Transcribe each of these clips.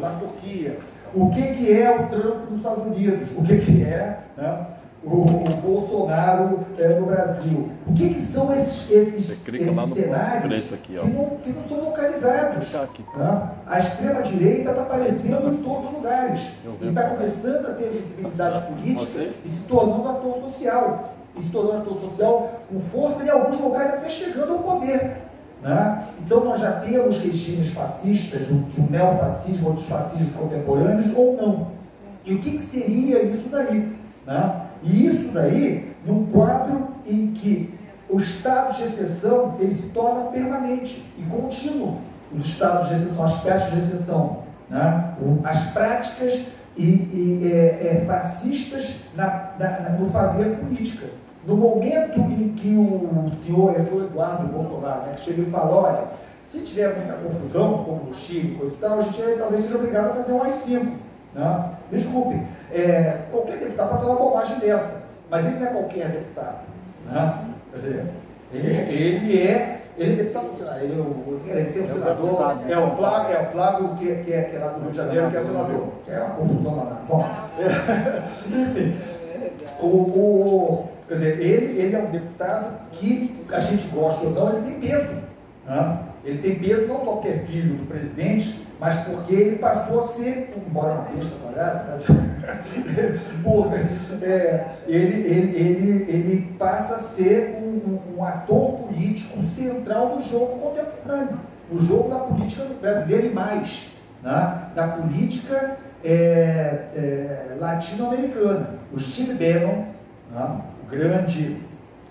na Turquia, o que é o Trump nos Estados Unidos, o que é, né, o Bolsonaro no Brasil. O que são esses cenários aqui, que não são localizados? Né? A extrema-direita está aparecendo em todos os lugares e está começando a ter visibilidade política e se tornando ator social. E se tornando ator social com força e em alguns lugares até chegando ao poder. Né? Então nós já temos regimes fascistas, de um neofascismo ou dos fascismos contemporâneos ou não. E o que seria isso daí? Né? E isso daí, num quadro em que o estado de exceção ele se torna permanente e contínuo. Os estados de exceção, as práticas de exceção, né? As práticas fascistas no fazer política. No momento em que o senhor Eduardo Bolsonaro, né, chega e fala, olha, se tiver muita confusão, como no Chile, coisa e tal, a gente talvez seja obrigado a fazer um AI-5. Né? Desculpe, qualquer deputado pode falar uma bobagem dessa, mas ele não é qualquer deputado. Né? Quer dizer, ele é deputado do Senado, ele é um senador, é o Flávio que é lá do Rio de Janeiro, que é senador. É uma confusão lá. Bom, enfim, quer dizer, ele é um deputado que a gente gosta ou não, ele tem peso. Né? Ele tem peso não só porque é filho do presidente, mas porque ele passou a ser, embora uma besta parada, ele passa a ser um ator político central no jogo contemporâneo, no jogo da política brasileira e mais, né? Da política latino-americana. O Steve Bannon, né? O grande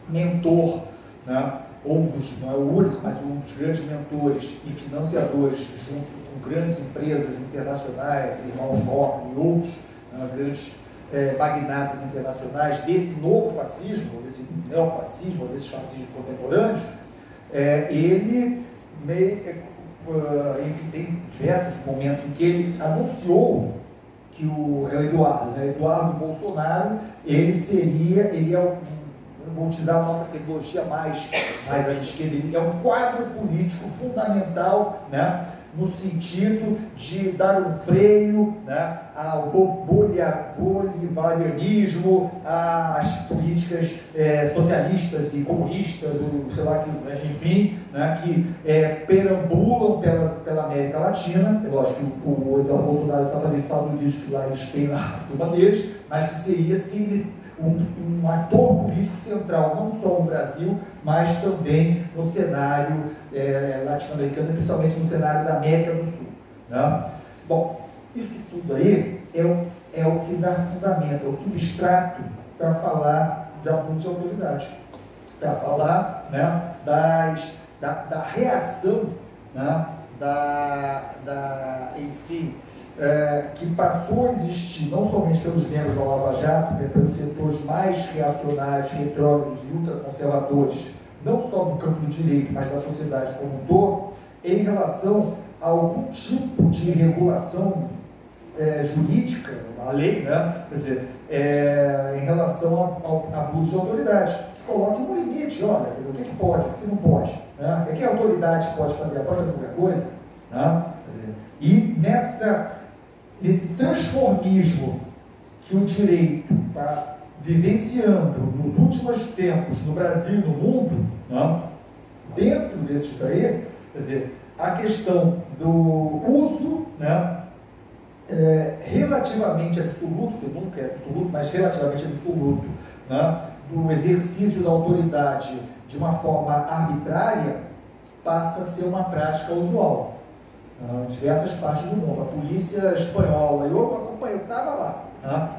mentor, né? Não é o único, mas um dos grandes mentores e financiadores, junto com grandes empresas internacionais, irmãos Rock e outros, grandes magnatas internacionais, desse novo fascismo, desse neofascismo, desses fascismos contemporâneos, ele enfim, tem diversos momentos em que ele anunciou que o Eduardo Bolsonaro, ele é vou utilizar a nossa tecnologia mais à esquerda, ele é um quadro político fundamental, né, no sentido de dar um freio, né, ao bolivarianismo, às políticas socialistas e comunistas, sei lá, enfim, né, que perambulam pela América Latina. É lógico que o Eduardo Bolsonaro está fazendo isso nos Estados Unidos, que lá eles têm a turma deles, mas que seria um ator político central, não só no Brasil, mas também no cenário latino-americano, principalmente no cenário da América do Sul. Né? Bom, isso tudo aí é o que dá fundamento, é o substrato para falar de abuso de autoridade, para falar, né, da reação, né, enfim, que passou a existir não somente pelos membros da Lava Jato, mas pelos setores mais reacionários, retrógrados e ultraconservadores, não só no campo do direito, mas da sociedade como um todo, em relação a algum tipo de regulação jurídica, a lei, né? Quer dizer, em relação ao abuso de autoridade, que coloque um limite, olha, o que pode, o que não pode, né? O que a autoridade pode fazer? Pode fazer qualquer coisa? Né? Quer dizer, e nesse transformismo que o direito está vivenciando nos últimos tempos no Brasil e no mundo, né? Dentro desses daí, quer dizer, a questão do uso, né, relativamente absoluto, que nunca é absoluto, mas relativamente absoluto, né, do exercício da autoridade de uma forma arbitrária, passa a ser uma prática usual. Em diversas partes do mundo. A polícia espanhola, eu estava lá, né?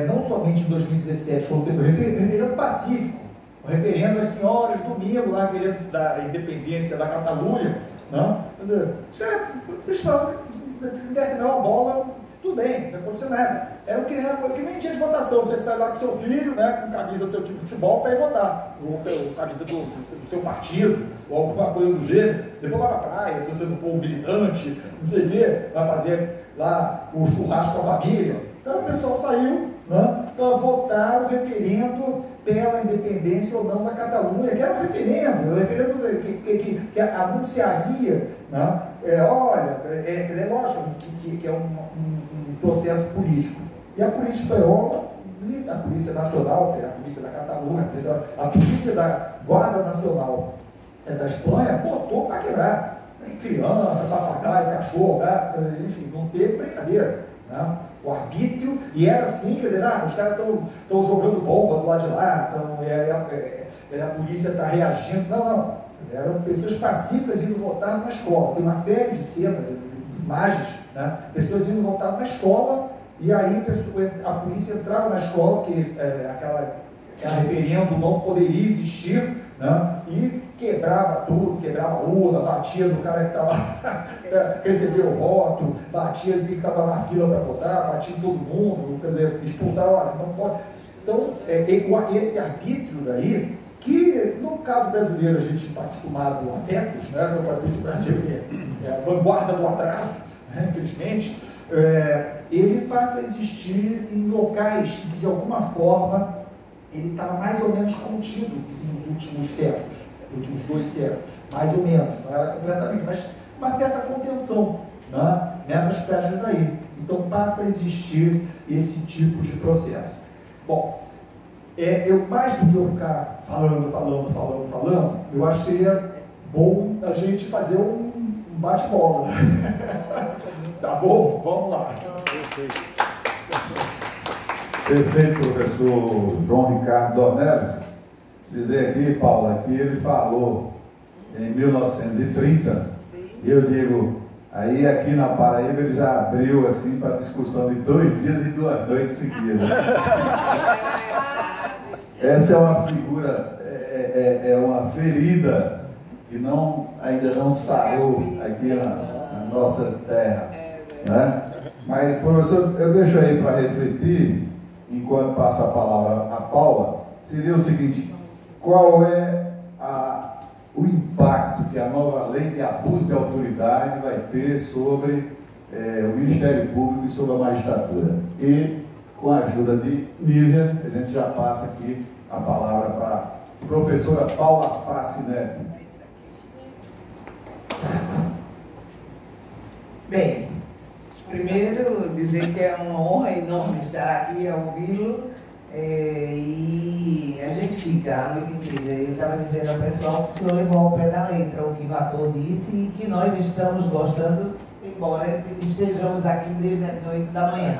Não somente em 2017, quando teve o referendo pacífico, o referendo às senhoras, domingo, lá, referendo da independência da Catalunha, né? Quer dizer, se desse a maior bola, tudo bem, não aconteceu nada. Era o que nem tinha de votação, você sai lá com seu filho, né, com camisa do seu time de futebol para ir votar, ou camisa do seu partido, ou alguma coisa do gênero, depois vai para a praia, se você não for um militante, não sei o quê, vai fazer lá o churrasco com a família. Então o pessoal saiu, né, para votar o referendo pela independência ou não da Catalunha, que era um referendo que anunciaria, né, olha, é lógico que é um processo político. E a polícia espanhola, a Polícia Nacional, que é a Polícia da Catalunha, a Polícia da Guarda Nacional da Espanha, botou para quebrar. Criança, papagaio, cachorro, gato, enfim, não teve brincadeira. Né? O arbítrio, e era assim, quer dizer, os caras estão jogando bomba do lado de lá, a polícia está reagindo. Não. Eram pessoas pacíficas indo votar numa escola. Tem uma série de cenas, imagens, né? Pessoas indo votar numa escola, e aí a polícia entrava na escola, que aquela referendo não poderia existir, né? E quebrava tudo, quebrava a urna, batia no cara que estava recebeu o voto, batia em quem estava na fila para votar, batia em todo mundo, quer dizer, expulsava, olha, não pode. Então, esse arbítrio daí, que no caso brasileiro a gente está acostumado há séculos, né? Eu falei isso, o Brasil é a vanguarda do atraso, né? Infelizmente, ele passa a existir em locais que de alguma forma ele estava mais ou menos contido nos últimos séculos, nos últimos 2 séculos, mais ou menos, não era completamente, mas uma certa contenção, né? Nessas peças daí. Então passa a existir esse tipo de processo. Bom, mais do que eu ficar falando, eu acho que seria bom a gente fazer um bate-bola. Tá bom? Vamos lá. Perfeito, professor João Ricardo Dornelles. Dizer aqui, Paula, que ele falou em 1930, e eu digo, aí aqui na Paraíba ele já abriu assim para discussão de 2 dias e 2 noites seguidas. Essa é uma figura, é uma ferida que ainda não sarou aqui na nossa terra. Né? Mas, professor, eu deixo aí para refletir, enquanto passa a palavra a Paula, seria o seguinte: qual é o impacto que a nova lei de abuso de autoridade vai ter sobre o Ministério Público e sobre a magistratura? E, com a ajuda de Nívia, a gente já passa aqui a palavra para a professora Paula Fascinetti. Bem, primeiro dizer que é uma honra enorme estar aqui a ouvi-lo, e a gente fica a noite inteira. Eu estava dizendo ao pessoal que o senhor levou ao pé da letra o que o ator disse e que nós estamos gostando, embora estejamos aqui desde as 8 da manhã.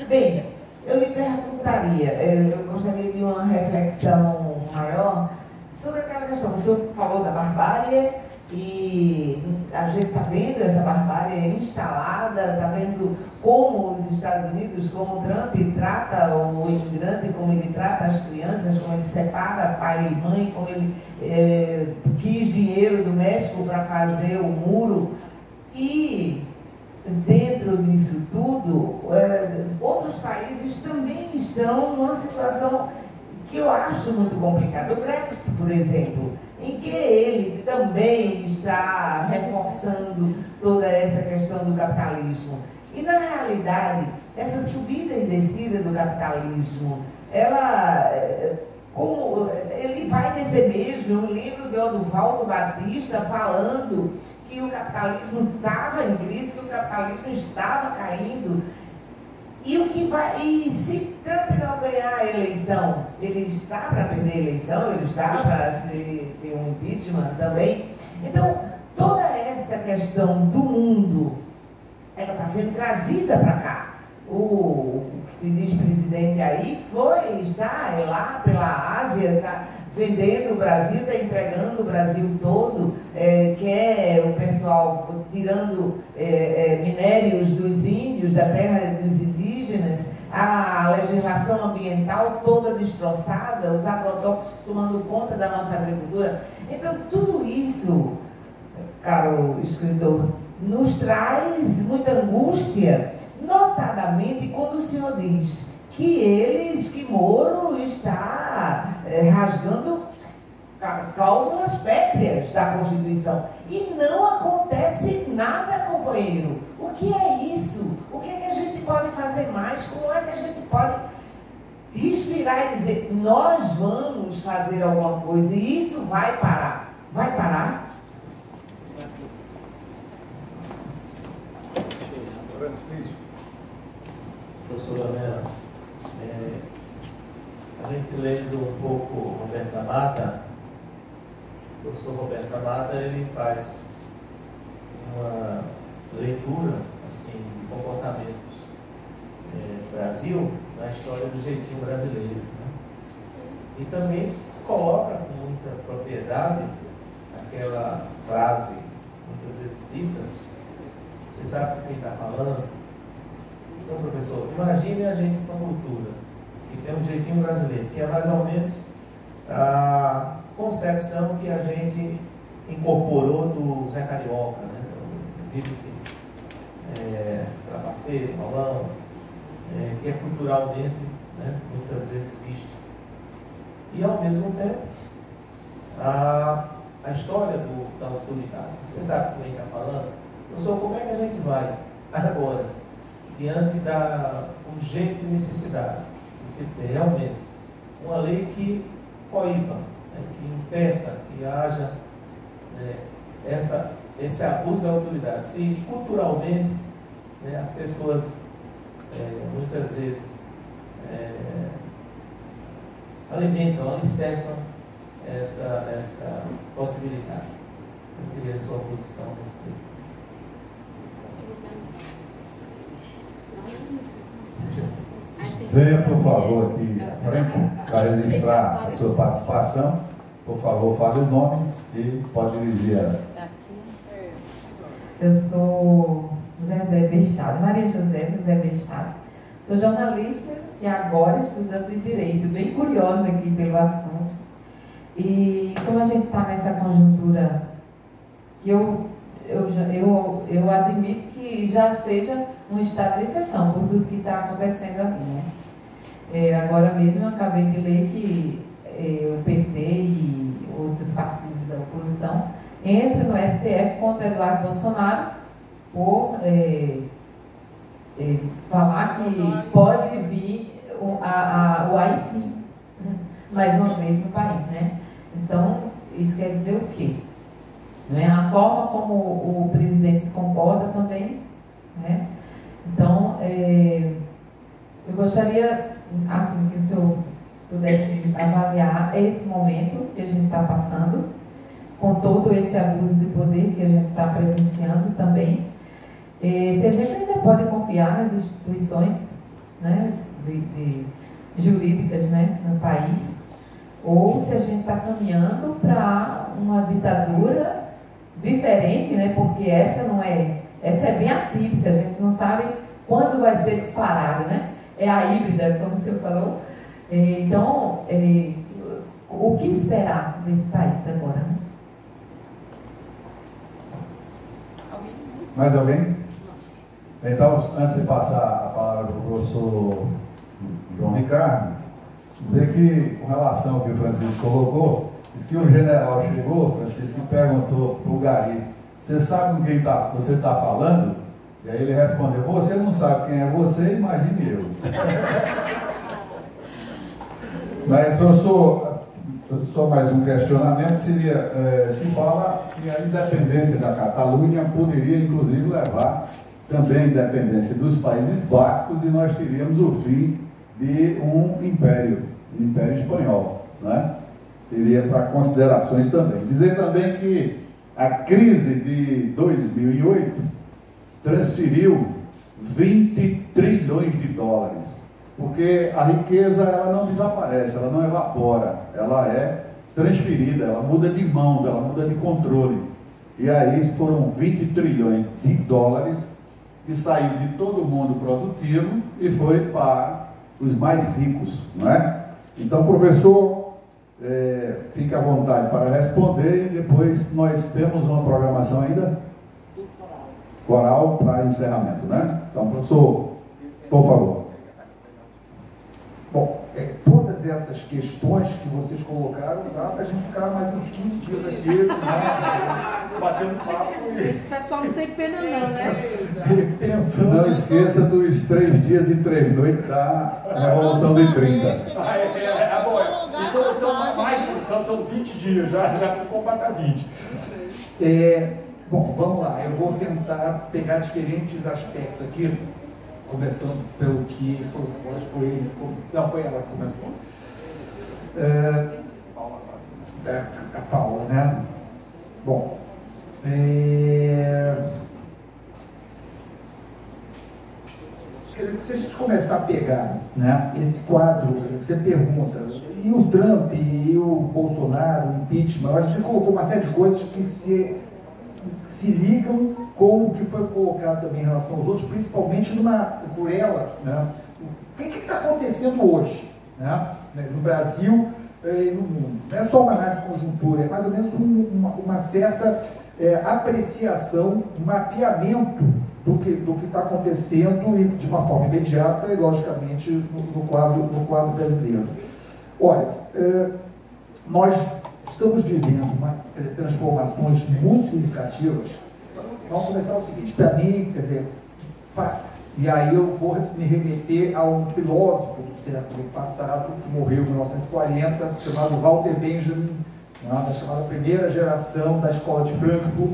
Bem, eu lhe perguntaria, eu gostaria de uma reflexão maior sobre aquela questão. O senhor falou da barbárie e a gente está vendo essa barbárie instalada, está vendo como os Estados Unidos, como o Trump trata o imigrante, como ele trata as crianças, como ele separa pai e mãe, como ele quis dinheiro do México para fazer o muro. E dentro disso tudo, outros países também estão numa situação que eu acho muito complicada. O Brexit, por exemplo, em que ele também está reforçando toda essa questão do capitalismo. E, na realidade, essa subida e descida do capitalismo, como ele vai descer mesmo. Eu lembro de Oduvaldo Batista falando que o capitalismo estava em crise, que o capitalismo estava caindo. E se Trump não ganhar a eleição, ele está para perder a eleição, ele está para ter um impeachment também. Então, toda essa questão do mundo, ela está sendo trazida para cá. O que se diz presidente aí está lá pela Ásia, está vendendo o Brasil, está entregando o Brasil todo, quer o pessoal tirando minérios dos índios, da terra dos indígenas, a legislação ambiental toda destroçada, os agrotóxicos tomando conta da nossa agricultura. Então, tudo isso, caro escritor, nos traz muita angústia, notadamente quando o senhor diz que Moro está rasgando cláusulas pétreas da Constituição. E não acontece nada, companheiro. O que é isso? O que é que a gente pode fazer mais? Como é que a gente pode respirar e dizer, nós vamos fazer alguma coisa e isso vai parar? Vai parar? Francisco. Professor Lamelas, a gente lendo um pouco Roberto Amata, o professor Roberto Amata, ele faz uma leitura assim, de comportamentos do Brasil na história do jeitinho brasileiro, né? E também coloca com muita propriedade aquela frase, muitas vezes ditas, você sabe com quem está falando? Então, professor, imagine a gente com a cultura, que tem um jeitinho brasileiro, que é mais ou menos a concepção que a gente incorporou do Zé Carioca, né? O livro que trapaceiro, malão, que é culturalmente, né, muitas vezes visto. E, ao mesmo tempo, a história da autoridade. Você sabe quem está falando? Professor, como é que a gente vai agora, diante da urgente necessidade de se ter realmente uma lei que coíba, né, que impeça que haja esse abuso da autoridade? Se culturalmente, né, as pessoas muitas vezes alimentam, alicerçam essa possibilidade. Eu queria a sua posição a respeito. Venha, por favor, aqui à frente para registrar a sua participação. Por favor, fale o nome e pode dirigir ela. Eu sou Zezé Bechado, Maria José Zezé Bechado. Sou jornalista e agora estudante de Direito, bem curiosa aqui pelo assunto. E como a gente está nessa conjuntura, eu admito que já seja um estado de exceção por tudo que está acontecendo aqui, né? Agora mesmo eu acabei de ler que o PT e outros partidos da oposição entram no STF contra Eduardo Bolsonaro por falar que pode vir o AI-5 mais uma vez no país, né? Então, isso quer dizer o quê? Né? A forma como o presidente se comporta também, né? Então, eu gostaria, assim, que o senhor pudesse avaliar esse momento que a gente está passando, com todo esse abuso de poder que a gente está presenciando também. Se a gente ainda pode confiar nas instituições, né, jurídicas, né, no país, ou se a gente está caminhando para uma ditadura diferente, né, porque essa é bem atípica, a gente não sabe quando vai ser disparada, né? É a híbrida, como o senhor falou. Então, o que esperar desse país agora, né? Mais alguém? Então, antes de passar a palavra para o professor João Ricardo, dizer que, com relação ao que o Francisco colocou, diz que um general chegou, Francisco, e perguntou para o Gari: você sabe com quem você está falando? E aí ele respondeu: você não sabe quem é você, imagine eu. Mas, professor, só mais um questionamento, seria, se fala que a independência da Catalunha poderia, inclusive, levar também a independência dos Países Bascos e nós teríamos o fim de um império, o Império Espanhol, né? Seria para considerações também. Dizer também que a crise de 2008 transferiu 20 trilhões de dólares, porque a riqueza ela não desaparece, ela não evapora, ela é transferida, ela muda de mãos, ela muda de controle. E aí foram 20 trilhões de dólares que saiu de todo mundo produtivo e foi para os mais ricos, não é? Então, professor, fique à vontade para responder e depois nós temos uma programação ainda? Coral para encerramento, né? Então, professor, por favor. Bom, todas essas questões que vocês colocaram, dá para a gente ficar mais uns 15 dias aqui, né, batendo papo. Esse pessoal não tem pena não, né? Pensando. Não esqueça dos 3 dias e 3 noites da Revolução de 30. Bom, então são 20 dias, já ficou para 20. Bom, vamos lá, eu vou tentar pegar diferentes aspectos aqui, começando pelo que foi ele, não, foi ela que começou. A Paula, né? Bom, se a gente começar a pegar, né, esse quadro, você pergunta, e o Trump, e o Bolsonaro, o impeachment, você colocou uma série de coisas que se ligam com o que foi colocado também em relação aos outros, principalmente por ela, né? O que está acontecendo hoje, né, no Brasil e no mundo? Não é só uma análise de conjuntura, é mais ou menos uma certa apreciação, um mapeamento do que está acontecendo e de uma forma imediata e, logicamente, no quadro brasileiro. Olha, nós estamos vivendo transformações muito significativas. Vamos começar o seguinte, para mim, quer dizer, e aí eu vou me remeter a um filósofo do século passado, que morreu em 1940, chamado Walter Benjamin, da chamada primeira geração da escola de Frankfurt,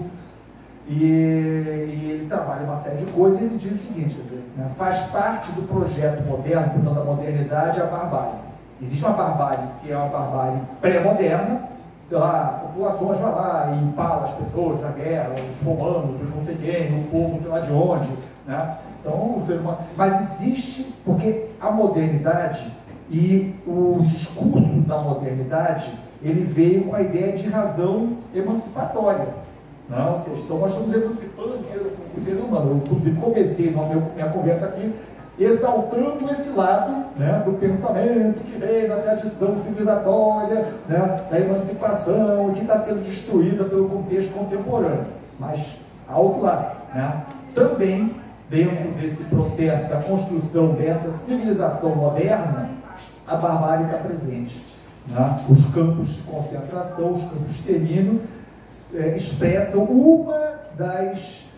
e ele trabalha uma série de coisas, e ele diz o seguinte, quer dizer, né, faz parte do projeto moderno, portanto, da modernidade, a barbárie. Existe uma barbárie que é uma barbárie pré-moderna, sei lá, populações vão lá e empalam as pessoas na guerra, os romanos, os não sei quem, o povo não sei lá de onde, né? Então, mas existe, porque a modernidade e o discurso da modernidade, ele veio com a ideia de razão emancipatória. Não, ou seja, então nós estamos emancipando o ser humano. Eu, inclusive, comecei minha conversa aqui exaltando esse lado, né, do pensamento que vem da tradição civilizatória, né, da emancipação, que está sendo destruída pelo contexto contemporâneo. Mas, ao outro lado, né, também dentro desse processo da construção dessa civilização moderna, a barbárie está presente. Né? Os campos de concentração, os campos de extermínio, expressam uma das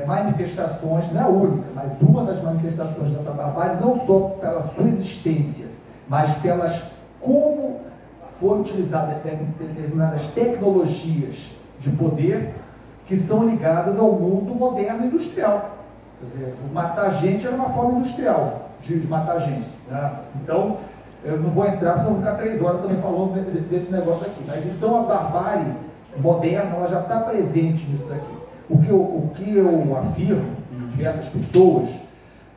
manifestações, não a única, mas uma das manifestações dessa barbárie, não só pela sua existência, mas pelas como foi utilizada determinadas tecnologias de poder que são ligadas ao mundo moderno industrial. Quer dizer, matar gente era uma forma industrial de matar gente. Né? Então, eu não vou entrar, senão vou ficar 3 horas também falando desse negócio aqui. Mas então a barbárie moderna, ela já está presente nisso daqui. O que eu afirmo, em diversas pessoas,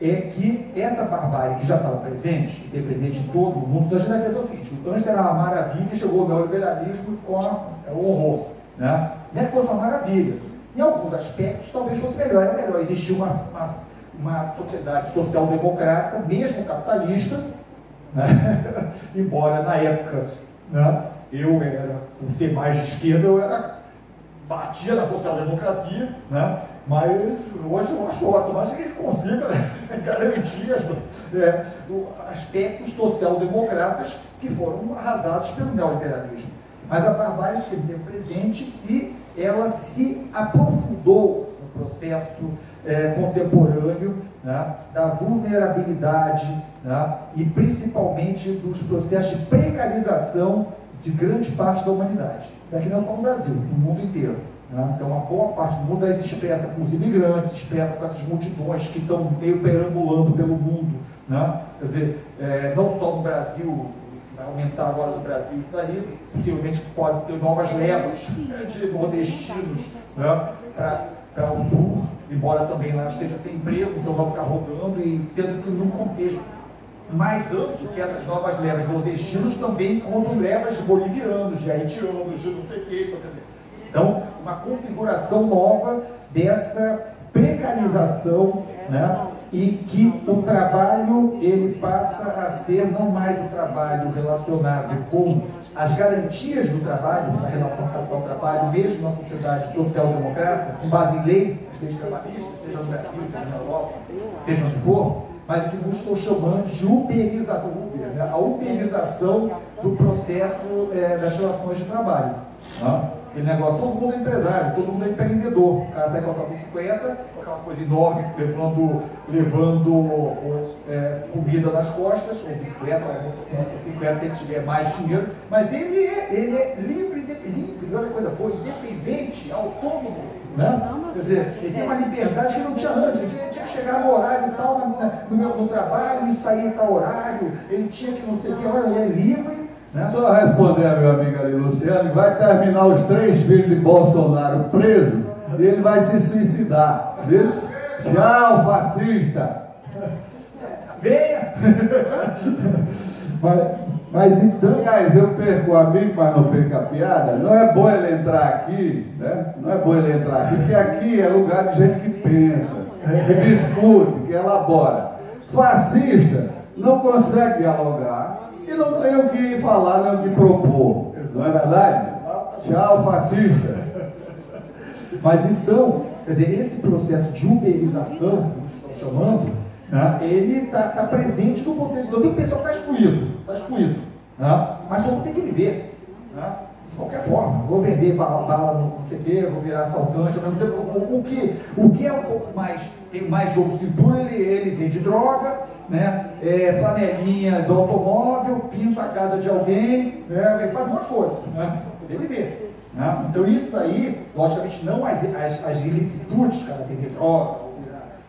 é que essa barbárie que já estava presente, e tem presente em todo o mundo, a gente vai pensar o seguinte, o antes era uma maravilha, chegou o neoliberalismo e ficou um horror. Né? Não é que fosse uma maravilha. Em alguns aspectos, talvez fosse melhor. Era melhor existir uma sociedade social-democrata, mesmo capitalista, né? Embora na época, né, eu era, por ser mais de esquerda, batia na social-democracia, né? Mas hoje eu acho ótimo, mas que a gente consiga, né, garantir aspectos social-democratas que foram arrasados pelo neoliberalismo. Mas a barbárie esteve presente e ela se aprofundou no processo contemporâneo, né, da vulnerabilidade, né, e principalmente dos processos de precarização de grande parte da humanidade. Daqui não só no Brasil, no mundo inteiro. Né? Então, uma boa parte do mundo aí se expressa com os imigrantes, se expressa com essas multidões que estão meio perambulando pelo mundo. Né? Quer dizer, não só no Brasil, vai aumentar agora no Brasil isso daí, possivelmente pode ter novas levas de nordestinos, né, para o sul, embora também lá esteja sem emprego, então vão ficar rodando, e sendo que num contexto mais amplo, que essas novas levas de nordestinos também encontram levas de bolivianos, de haitianos, de não sei o quê. Então, uma configuração nova dessa precarização, né? E que o trabalho ele passa a ser não mais o trabalho relacionado com as garantias do trabalho, da relação com o trabalho, mesmo na sociedade social-democrata, com base em lei, as leis trabalhistas, seja no Brasil, seja na Europa, seja onde for, mas o que nós estou chamando de uberização, né? A uberização do processo das relações de trabalho. Né? Aquele negócio, todo mundo é empresário, todo mundo é empreendedor. O cara sai com a sua bicicleta, com aquela coisa enorme, levando comida nas costas, ou bicicleta, se ele tiver mais dinheiro, mas ele é livre, olha que coisa boa, independente, autônomo, né? Quer dizer, ele tem uma liberdade que ele não tinha antes, ele tinha que chegar no horário tal, no trabalho, e sair em tal horário, ele tinha que não sei o que, olha, ele é livre. Né? Só responder a meu amigo ali, Luciano, vai terminar os 3 filhos de Bolsonaro presos e ele vai se suicidar. Disse, tchau, fascista. Venha! mas então, aliás, eu perco o amigo, mas não perco a piada. Não é bom ele entrar aqui, né? Não é bom ele entrar aqui, porque aqui é lugar de gente que pensa, que discute, que elabora. Fascista não consegue dialogar e não tem o que falar, nem o que propor. Não é verdade? Tchau, fascista. Mas então, quer dizer, esse processo de uberização, que estão chamando, né, ele está presente no contexto. Então tem pessoal que está excluído, né, mas todo mundo tem que viver, né, de qualquer forma. Vou vender bala não sei o quê, vou virar assaltante, o que é um pouco mais, tem mais jogo de cintura, ele vende droga, né, flanelinha do automóvel, pinta a casa de alguém, né, ele faz um monte de coisa, né, poder viver. Né? Então isso daí, logicamente não as ilicitudes, cara, vender droga, ou virar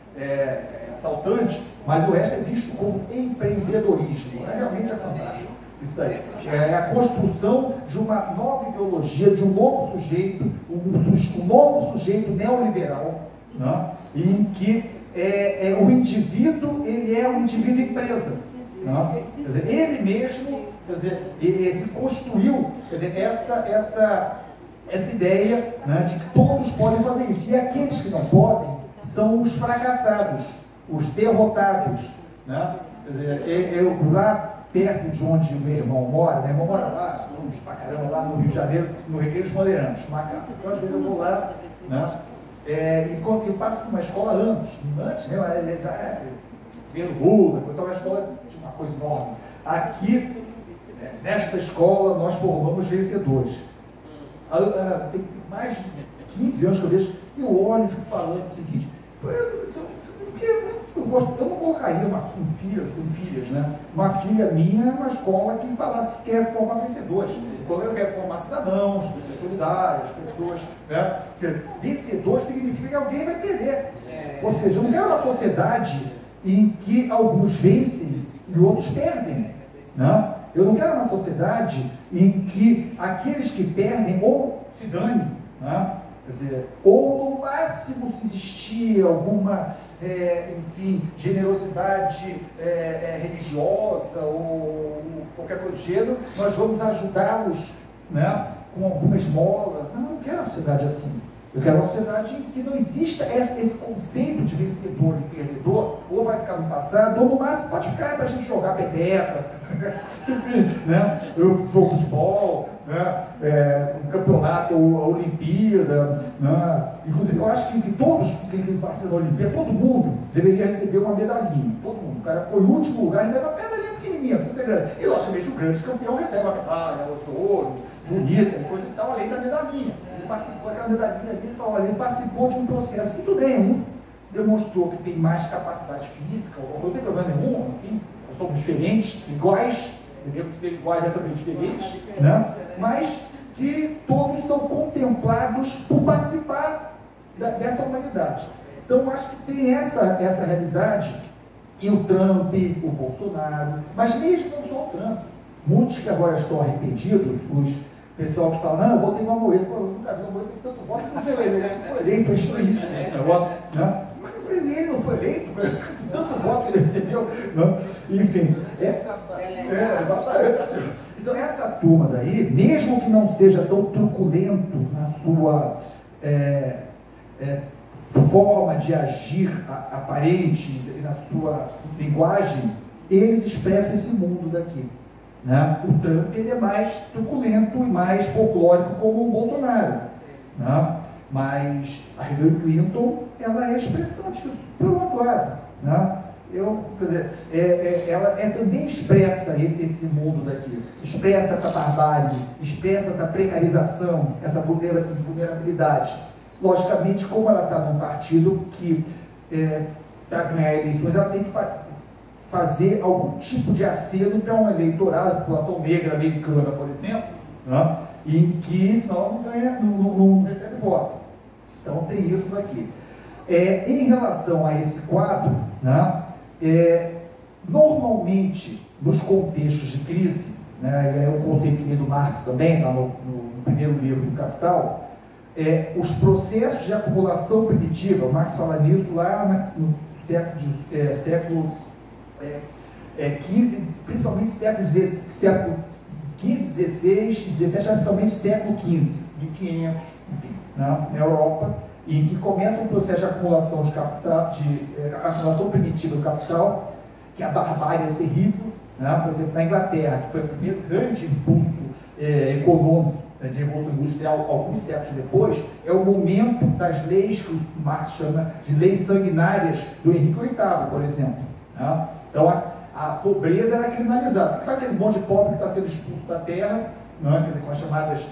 assaltante, mas o resto é visto como empreendedorismo. Realmente é fantástico isso daí. É a construção de uma nova ideologia, de um novo sujeito, um novo sujeito neoliberal, né? Em que o indivíduo, ele é um indivíduo empresa. Né? Quer dizer, ele mesmo, quer dizer, se construiu, quer dizer, essa ideia, né, de que todos podem fazer isso. E aqueles que não podem são os fracassados, os derrotados. Né? Quer dizer, lá perto de onde o meu irmão mora, meu irmão mora lá, longe pra caramba, lá no Rio de Janeiro, no Recreio dos Bandeirantes, Macaco. Então, às vezes eu vou lá, né? Enquanto eu faço uma escola antes mesmo, ele já vendo Lula, então a escola tinha uma coisa enorme. Aqui, nesta escola, nós formamos vencedores. Tem mais de 15 anos que eu vejo, e eu olho e fico falando o seguinte, eu não colocaria filhas, né? Uma filha minha numa escola que falasse que quer formar vencedores. Quando eu quero formar cidadãos, pessoas solidárias, pessoas, né? Porque vencedor significa que alguém vai perder. Ou seja, eu não quero uma sociedade em que alguns vencem e outros perdem. Né? Eu não quero uma sociedade em que aqueles que perdem ou se danem, né? Quer dizer, ou no máximo se existir alguma, enfim, generosidade religiosa ou qualquer coisa do gênero, nós vamos ajudá-los, né, com alguma esmola. Não, eu não quero uma sociedade assim. Eu quero uma sociedade em que não exista esse conceito de vencedor e perdedor, ou vai ficar no passado, ou no máximo pode ficar para a gente jogar peteca, né? Jogo de futebol, né? Um campeonato, a Olimpíada. Né? Inclusive, eu acho que todos que participam da Olimpíada, todo mundo deveria receber uma medalhinha. Todo mundo. O cara foi o último lugar, recebe uma medalhinha pequenininha, precisa ser grande. E, logicamente, o grande campeão recebe uma medalha, outro ouro, bonita, coisa e tal, além da medalhinha. Ele participou daquela medalhinha ali, ele participou de um processo que tudo bem, um demonstrou que tem mais capacidade física, não tem problema nenhum, enfim, nós somos diferentes, iguais, devemos ser iguais, mas também diferentes, né? Mas que todos são contemplados por participar dessa humanidade. Então, acho que tem essa realidade, e o Trump, o Bolsonaro, mas mesmo não só o Trump, muitos que agora estão arrependidos, os pessoal que fala, não, eu votei no Amoedo, pô, eu nunca vi o Amoedo com tanto voto, não foi eleito, é estranhíssimo esse negócio, né? Mas ele não foi eleito, mas tanto voto que ele recebeu, né? Enfim, exatamente. Então essa turma daí, mesmo que não seja tão truculento na sua forma de agir aparente e na sua linguagem, eles expressam esse mundo daqui. Né? O Trump ele é mais truculento e mais folclórico como o Bolsonaro. Né? Mas a Hillary Clinton ela é a expressão disso, pelo outro lado. Né? Quer dizer, ela também expressa esse mundo daqui, expressa essa barbárie, expressa essa precarização, essa vulnerabilidade. Logicamente, como ela está num partido que, para ganhar eleições, ela tem que fazer algum tipo de aceno para um eleitorado, a população negra americana, por exemplo, né? Em que senão não recebe voto. Então tem isso daqui. Em relação a esse quadro, né, normalmente nos contextos de crise, né, e é um conceito que vem do Marx também, lá no primeiro livro do Capital, os processos de acumulação primitiva, o Marx fala nisso lá no século XV, principalmente século XV, XVI, XVII, principalmente século XV, 1500, enfim, né, na Europa, em que começa um processo de acumulação de capital, acumulação primitiva do capital, que a barbárie é terrível, né? Por exemplo, na Inglaterra, que foi o primeiro grande impulso econômico de revolução industrial, alguns séculos depois, é o momento das leis que o Marx chama de leis sanguinárias do Henrique VIII, por exemplo, né? Então a pobreza era criminalizada. Por que aquele monte de pobre que está sendo expulso da terra, né? Quer dizer, com as chamadas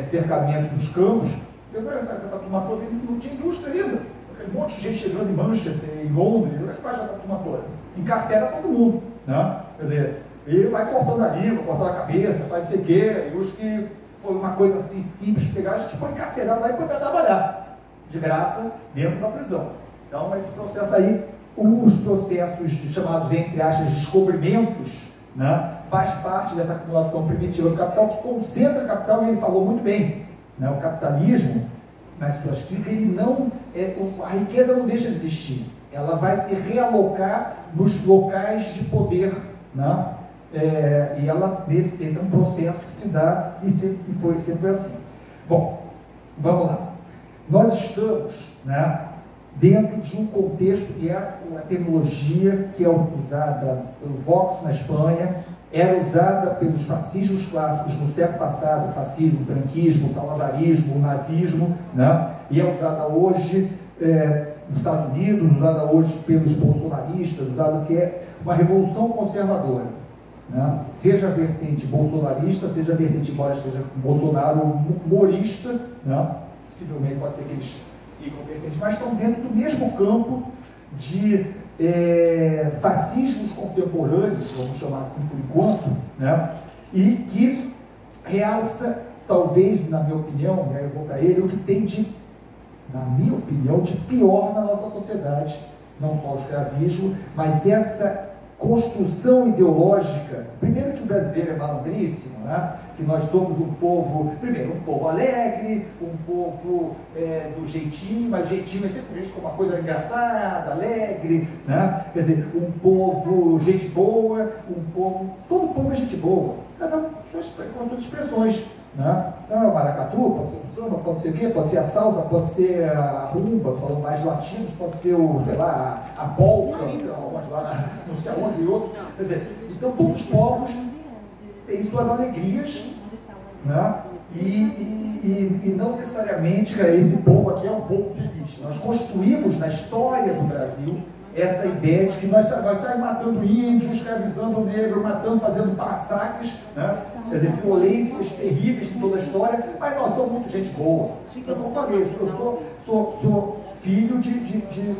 cercamento dos campos? Essa turma toda não tinha indústria ainda. Aquele monte de gente chegando em Manchester, em Londres, como é que faz essa turma toda? Encarcera todo mundo, né? Quer dizer, e vai cortando a língua, cortando a cabeça, faz não sei o quê, e os que foi uma coisa assim simples, pegar, a gente foi encarcerado lá e foi para trabalhar, de graça, dentro da prisão. Então, esse processo aí, os processos chamados, entre aspas, descobrimentos, né, faz parte dessa acumulação primitiva do capital, que concentra o capital, e ele falou muito bem, né, o capitalismo, nas suas crises, ele não, a riqueza não deixa de existir, ela vai se realocar nos locais de poder, né? E esse é um processo que se dá e sempre assim. Bom, vamos lá. Nós estamos, né, dentro de um contexto que é a tecnologia que é usada pelo Vox na Espanha, era usada pelos fascismos clássicos no século passado, o fascismo, o franquismo, o salazarismo, o nazismo, né? E é usada hoje nos Estados Unidos, usada hoje pelos bolsonaristas, usada que é uma revolução conservadora, né? Seja a vertente bolsonarista, seja a vertente, embora seja Bolsonaro humorista, né? Possivelmente pode ser que eles sigam vertentes, mas estão dentro do mesmo campo de fascismos contemporâneos, vamos chamar assim por enquanto, né? E que realça, talvez, na minha opinião, né, eu vou para ele, o que tem na minha opinião, de pior na nossa sociedade, não só o escravismo, mas essa construção ideológica. Primeiro que o brasileiro é malandríssimo, né? Que nós somos um povo, primeiro, um povo alegre, um povo do jeitinho, mas jeitinho é sempre visto como uma coisa engraçada, alegre, né? Quer dizer, um povo gente boa, todo povo é gente boa, cada um com as suas expressões, né? Então, o maracatu, pode ser o samba, pode ser o quê? Pode ser a salsa, pode ser a rumba, falando mais latinos, pode ser a polca, não sei aonde e outro. Quer dizer, então todos os povos têm suas alegrias, né? E não necessariamente, cara, esse povo aqui é um povo feliz. Nós construímos na história do Brasil essa ideia de que nós saímos matando índios, escravizando o negro, fazendo massacres, né? Quer dizer, violências terríveis em toda a história, mas nós somos muito gente boa. Eu não falei isso, eu sou filho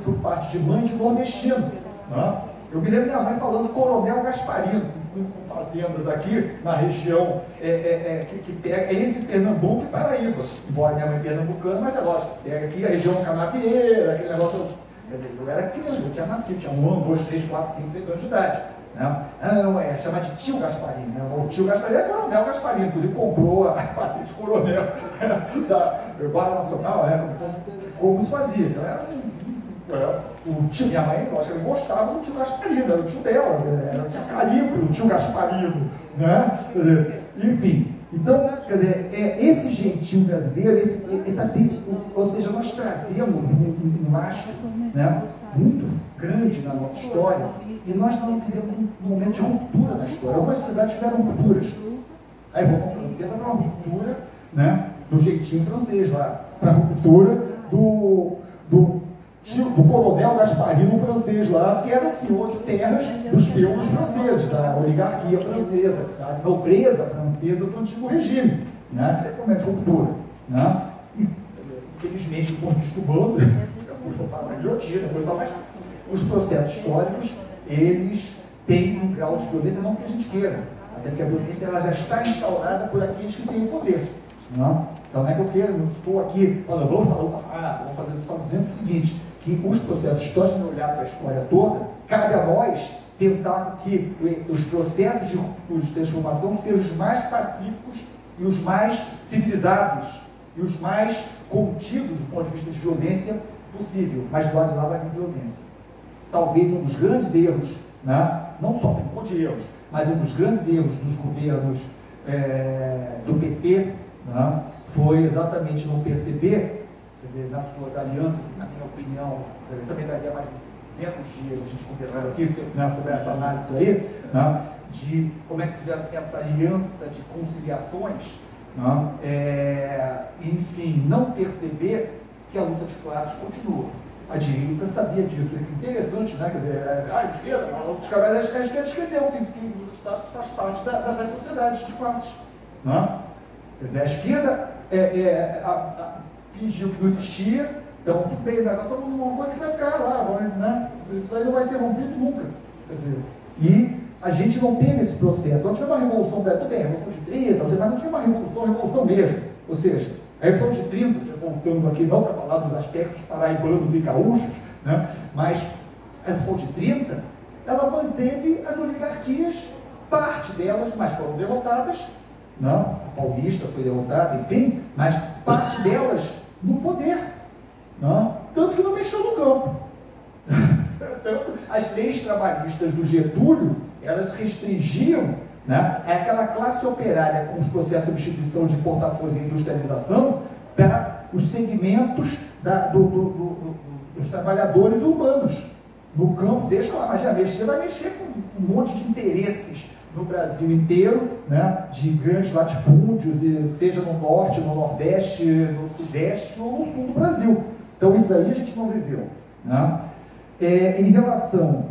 por parte de mãe de nordestino, né? Eu me lembro da minha mãe falando Coronel Gasparino, com fazendas aqui na região que pega entre Pernambuco e Paraíba. Embora minha mãe é pernambucana, mas é lógico, pega aqui a região Canavieira, aquele negócio. Quer dizer, eu era criança, eu tinha nascido, tinha 1, 2, 3, 4, 5, 6 anos de idade. Né? Chama de tio Gasparino, né? O tio Gasparino é Coronel Gasparino, inclusive comprou a patente de coronel da Guarda Nacional, né? Como se fazia. Então era o tio, minha mãe, eu acho que ele gostava do tio Gasparino, era o tio dela, era o tio Carimbo, o tio Gasparino, né? Quer dizer, enfim. Então, quer dizer, esse jeitinho brasileiro, ou seja, nós trazemos um lastro, né, muito grande na nossa história, e nós não fizemos um momento de ruptura na história. Algumas sociedades fizeram rupturas. A Revolução Francesa foi uma ruptura, né, do jeitinho francês lá, para a ruptura do Coronel Gasparino francês Louis lá, que era o senhor de terras dos feudos franceses, da oligarquia francesa, da nobreza francesa do antigo regime, né? Que é realmente ruptura, né? E, infelizmente, o conflito cubano, puxou para a guilhotina, mas os processos históricos, eles têm um grau de violência, não que a gente queira, até que a violência ela já está instaurada por aqueles que têm o poder, né? Então não é que eu quero, não estou aqui falando, vamos fazer isso, estou dizendo o seguinte, que os processos históricos, se olhar para a história toda, cabe a nós tentar que os processos de transformação sejam os mais pacíficos e os mais civilizados e os mais contidos do ponto de vista de violência possível, mas do lado de lá vai vir violência. Talvez um dos grandes erros, né? Não só tem um monte de erros, mas um dos grandes erros dos governos do PT, né? Foi exatamente não perceber, quer dizer, nas suas alianças, na minha opinião, eu também daria mais 200 dias a gente conversando aqui, né, sobre essa análise aí, né, de como é que se vê essa aliança de conciliações, né, enfim, não perceber que a luta de classes continua. A direita sabia disso, é interessante, né, quer dizer, a esquerda esqueceu que a luta de classes faz parte da sociedade de classes, né? Quer dizer, a esquerda fingiu que não existia, então tudo bem, está todo mundo uma coisa que vai ficar lá, né? Isso aí não vai ser rompido nunca. Quer dizer, e a gente não teve esse processo. Não tinha uma revolução, tudo bem, a revolução de 30, mas não tinha uma revolução mesmo. Ou seja, a revolução de 30, já voltando aqui não para falar dos aspectos paraibanos e gaúchos, né? Mas a revolução de 30, ela manteve as oligarquias, parte delas, mas foram derrotadas. Não, a paulista foi derrotada, enfim, mas parte delas no poder, não? Tanto que não mexeu no campo. Tanto as leis trabalhistas do Getúlio, elas restringiam, né, aquela classe operária com os processos de substituição de importações e industrialização para os segmentos dos trabalhadores urbanos. No campo, deixa lá, mas já você vai mexer com um monte de interesses no Brasil inteiro, né, de grandes latifúndios, seja no norte, no nordeste, no sudeste ou no sul do Brasil. Então isso daí a gente não viveu, né? Em relação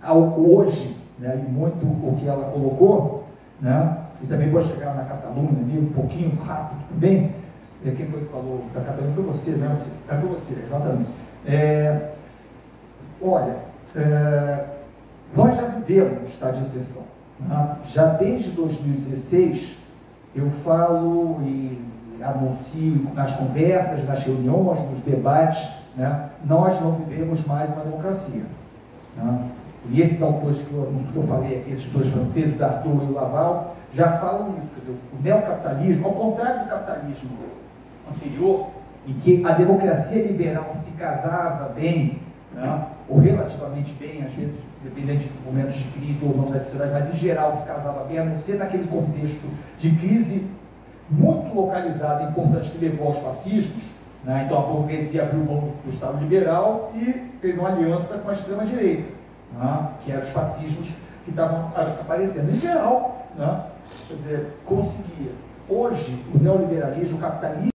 ao hoje, né, e muito o que ela colocou, né, e também vou chegar na Catalunha ali um pouquinho rápido também. Quem foi que falou da Catalunha? Foi você, né? Foi você, exatamente. Olha, nós já vivemos estado de exceção. Já desde 2016, eu falo e anuncio nas conversas, nas reuniões, nos debates, né, nós não vivemos mais uma democracia. Né? E esses autores que eu falei aqui, esses dois franceses, Dardoux e Laval, já falam isso. Quer dizer, o neocapitalismo, ao contrário do capitalismo anterior, em que a democracia liberal se casava bem, né, ou relativamente bem, às vezes, dependente de momentos de crise ou não da sociedade, mas em geral se casava bem, a não ser naquele contexto de crise muito localizada e importante que levou aos fascismos, né? Então a burguesia abriu mão do Estado liberal e fez uma aliança com a extrema-direita, né? Que eram os fascismos que estavam aparecendo. Em geral, né? Quer dizer, conseguia. Hoje, o neoliberalismo, o capitalismo,